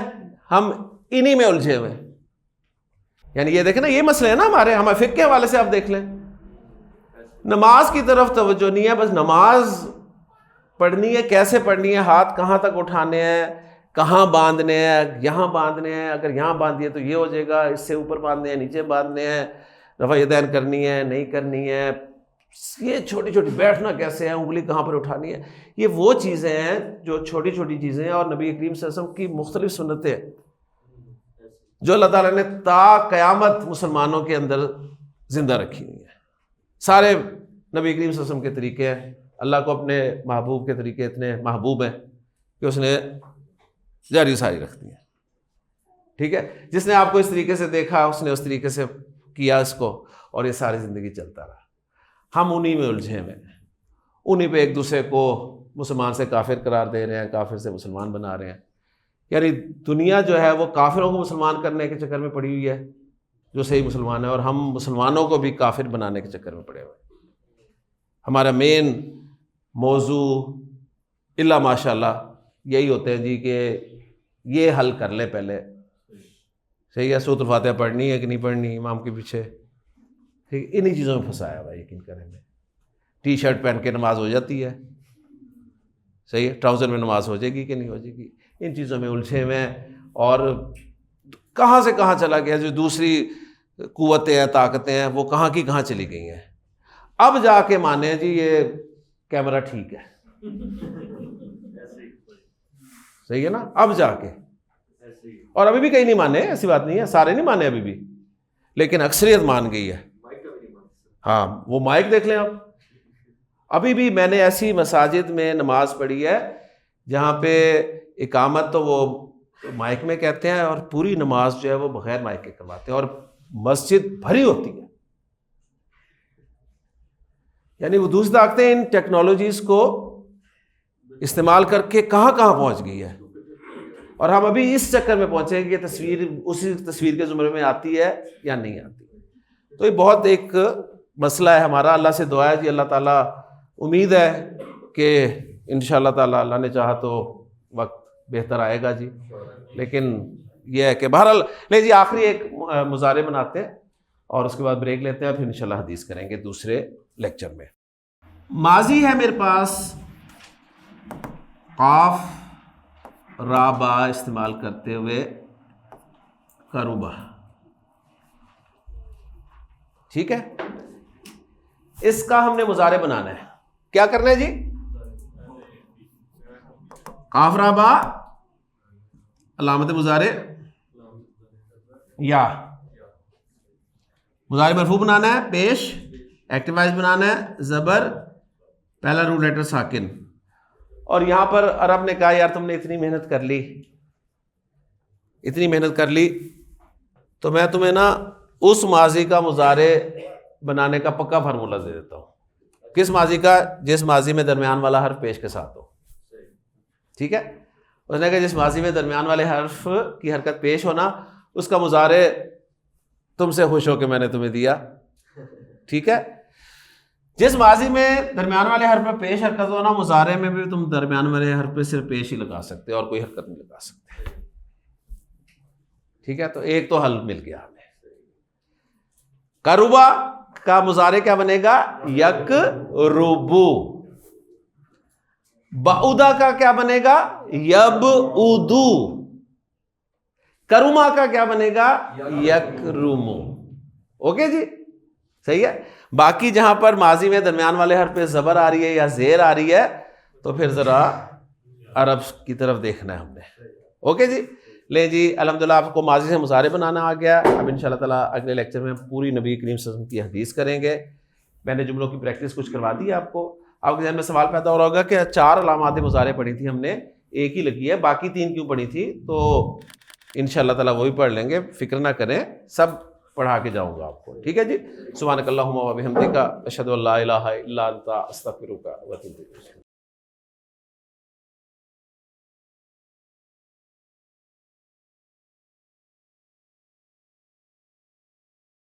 ہم انہی میں الجھے ہوئے، یعنی یہ دیکھیں نا یہ مسئلے ہیں نا ہمارے فقہ کے حوالے سے آپ دیکھ لیں، نماز کی طرف توجہ نہیں ہے، بس نماز پڑھنی ہے، کیسے پڑھنی ہے، ہاتھ کہاں تک اٹھانے ہیں، کہاں باندھنے ہیں، یہاں باندھنے ہیں، اگر یہاں باندھ دیے تو یہ ہو جائے گا، اس سے اوپر باندھنے ہیں، نیچے باندھنے ہیں، رفع یدین کرنی ہے نہیں کرنی ہے، یہ چھوٹی چھوٹی بیٹھنا کیسے ہے، انگلی کہاں پر اٹھانی ہے، یہ وہ چیزیں ہیں جو چھوٹی چھوٹی چیزیں ہیں، اور نبی کریم صلی اللہ علیہ وسلم کی مختلف سنتیں جو اللہ تعالیٰ نے تا قیامت مسلمانوں کے اندر زندہ رکھی ہوئی ہیں۔ سارے نبی کریم صلی اللہ علیہ وسلم کے طریقے ہیں، اللہ کو اپنے محبوب کے طریقے اتنے محبوب ہیں کہ اس نے جاری ساری رکھ دی ہے، ٹھیک ہے۔ جس نے آپ کو اس طریقے سے دیکھا اس نے اس طریقے سے کیا اس کو، اور یہ ساری زندگی چلتا رہا۔ ہم انہی میں الجھے ہوئے ہیں، انہی پہ ایک دوسرے کو مسلمان سے کافر قرار دے رہے ہیں، کافر سے مسلمان بنا رہے ہیں، یعنی دنیا جو ہے وہ کافروں کو مسلمان کرنے کے چکر میں پڑی ہوئی ہے جو صحیح مسلمان ہے، اور ہم مسلمانوں کو بھی کافر بنانے کے چکر میں پڑے ہوئے ہیں۔ ہمارا مین موضوع الا ماشاء اللہ یہی ہوتے ہیں جی کہ یہ حل کر لیں پہلے، صحیح ہے، سورۃ الفاتحہ پڑھنی ہے کہ نہیں پڑھنی امام کے پیچھے، ٹھیک، انہی چیزوں میں پھنسایا ہوا ہے، یقین کریں میں ٹی شرٹ پہن کے نماز ہو جاتی ہے، صحیح ہے، ٹراؤزر میں نماز ہو جائے گی کہ نہیں ہو جائے گی، ان چیزوں میں الجھے ہوئے ہیں، اور کہاں سے کہاں چلا گیا، جو دوسری قوتیں ہیں طاقتیں ہیں وہ کہاں کی کہاں چلی گئی ہیں۔ اب جا کے مانے جی یہ کیمرہ ٹھیک ہے، صحیح ہے نا، اب جا کے، اور ابھی بھی کہیں نہیں مانے، ایسی بات نہیں ہے، سارے نہیں مانے ابھی بھی، لیکن اکثریت مان گئی ہے۔ ہاں وہ مائک دیکھ لیں آپ، ابھی بھی میں نے ایسی مساجد میں نماز پڑھی ہے جہاں پہ اقامت تو وہ مائک میں کہتے ہیں، اور پوری نماز جو ہے وہ بغیر مائک کے کرواتے ہیں، اور مسجد بھری ہوتی ہے۔ یعنی وہ دوسری طاقتیں ان ٹیکنالوجیز کو استعمال کر کے کہاں کہاں پہنچ گئی ہے، اور ہم ابھی اس چکر میں پہنچے کہ یہ تصویر اسی تصویر کے زمرے میں آتی ہے یا نہیں آتی۔ تو یہ بہت ایک مسئلہ ہے ہمارا، اللہ سے دعا ہے جی اللہ تعالیٰ، امید ہے کہ انشاءاللہ تعالیٰ اللہ نے چاہا تو وقت بہتر آئے گا جی، لیکن یہ ہے کہ بہرحال نہیں جی، آخری ایک مظاہرے بناتے ہیں اور اس کے بعد بریک لیتے ہیں، پھر انشاءاللہ حدیث کریں گے دوسرے لیکچر میں۔ ماضی ہے میرے پاس، قاف را با استعمال کرتے ہوئے قربا، ٹھیک ہے، اس کا ہم نے مضارع بنانا ہے۔ کیا کرنا ہے جی؟ قاف را با علامت مضارع یا، مضارع مرفوع بنانا ہے، پیش ایکٹیو وائس بنانا ہے، زبر پہلا روٹ لیٹر ساکن، اور یہاں پر عرب نے کہا یار تم نے اتنی محنت کر لی تو میں تمہیں نا اس ماضی کا مضارع بنانے کا پکا فارمولہ دے دیتا ہوں۔ کس ماضی کا؟ جس ماضی میں درمیان والا حرف پیش کے ساتھ ہو، ٹھیک ہے۔ اس نے کہا جس ماضی میں درمیان والے حرف کی حرکت پیش ہونا، اس کا مضارع تم سے خوش ہو کے میں نے تمہیں دیا، ٹھیک ہے. جس ماضی میں درمیان والے حرف پہ پیش حرکت ہو نا، مضارع میں بھی تم درمیان والے حرف پہ صرف پیش ہی لگا سکتے اور کوئی حرکت نہیں لگا سکتے. ٹھیک ہے، تو ایک تو حل مل گیا ہمیں. قربا کا مضارع کیا بنے گا؟ یقربو. بعودا کا کیا بنے گا؟ یبعدو. کرما کا کیا بنے گا؟ یکرمو. اوکے جی، صحیح ہے. باقی جہاں پر ماضی میں درمیان والے حرف پہ زبر آ رہی ہے یا زیر آ رہی ہے تو پھر ذرا عرب کی طرف دیکھنا ہے ہم نے. اوکے جی، لے جی الحمدللہ آپ کو ماضی سے مضارع بنانا آ گیا. اب انشاءاللہ تعالیٰ اگلے لیکچر میں پوری نبی کریم صلی اللہ علیہ وسلم کی حدیث کریں گے. میں نے جملوں کی پریکٹس کچھ کروا دی ہے آپ کو. آپ کے ذہن میں سوال پیدا ہو رہا ہوگا کہ 4 علامات مضارع پڑھی تھی ہم نے، ایک ہی لگی ہے، باقی 3 کیوں پڑھی تھی؟ تو انشاءاللہ تعالیٰ وہی پڑھ لیں گے، فکر نہ کریں، سب پڑھا کے جاؤں گا آپ کو. ٹھیک ہے جی. سبحانک اللہم و بحمدک، اشہد ان لا الہ الا انت، استغفرک و اتوب الیک.